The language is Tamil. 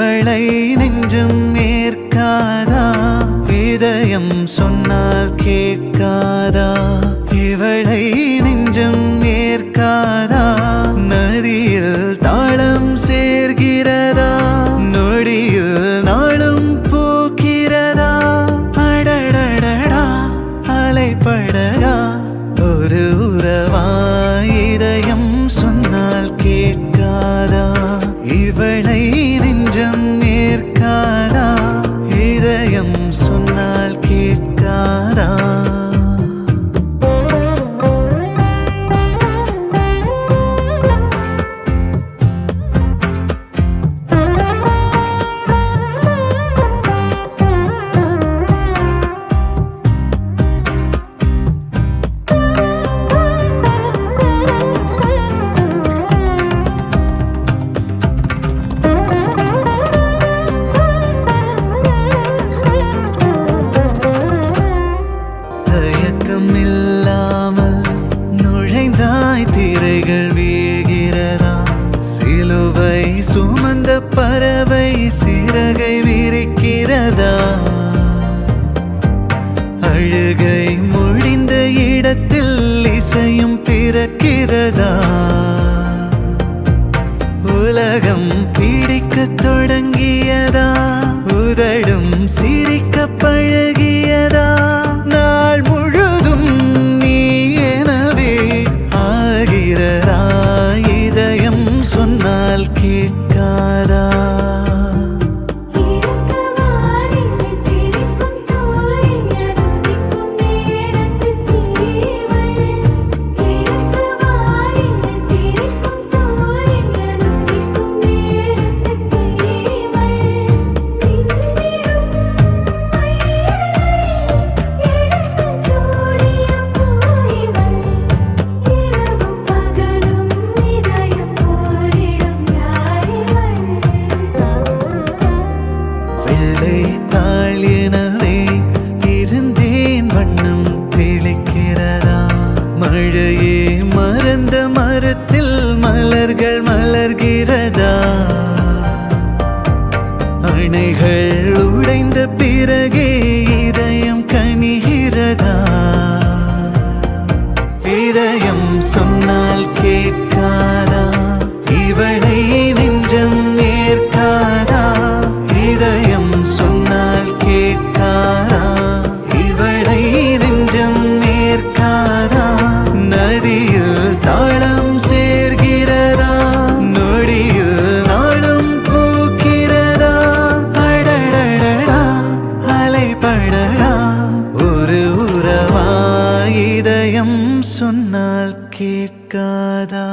இவளை நெஞ்சம் ஏற்காதா இதயம் சொன்னால் கேட்காதா இவளை நெஞ்சம் ஏற்காதா நதியில் தாளம் சேர்கிறதா நொடியில் நாளும் பூக்கிறதா அடடடடா அலைப்படகா ஒரு உறவா இதயம் சொன்னால் கேட்காதா இவளை நெஞ்சம் ஏற்காதா இதயம் சொன்னால் கேட்காதா இல்லாமல் நுழைந்தாய் திரைகள் வீழ்கிறதா சிலுவை சுமந்த பறவை சிறகை விரிக்கிறதா அழுகை முடிந்த இடத்தில் இசையும் பிறக்கிறதா உலகம் பிடிக்கத் தொடங்கியதா உதடும் சிரிக்க பழகியதா நாள் முழுதும் நீ எனவே ஆகிறதா இதயம் சொன்னால் கேட்காதா தாள் எனவே இருந்தேன் வண்ணம் தெளிக்கிறதா மழையே மறந்த மரத்தில் மலர்கள் மலர்கிறதா அணைகள் உடைந்த பிறகே இதயம் கனிகிறதா இதயம் சொன்னால் கேட்காதா இவளை நெஞ்சம் ஏற்காதா இதயம் சொன்னால் கேட்காதா இவளை நெஞ்சம் ஏற்காதா நதியில் தாளம் சேர்கிறதா நொடியில் நாளும் பூக்கிறதா அடடடடா அலைப்படகா ஒரு உறவா இதயம் சொன்னால் கேட்காதா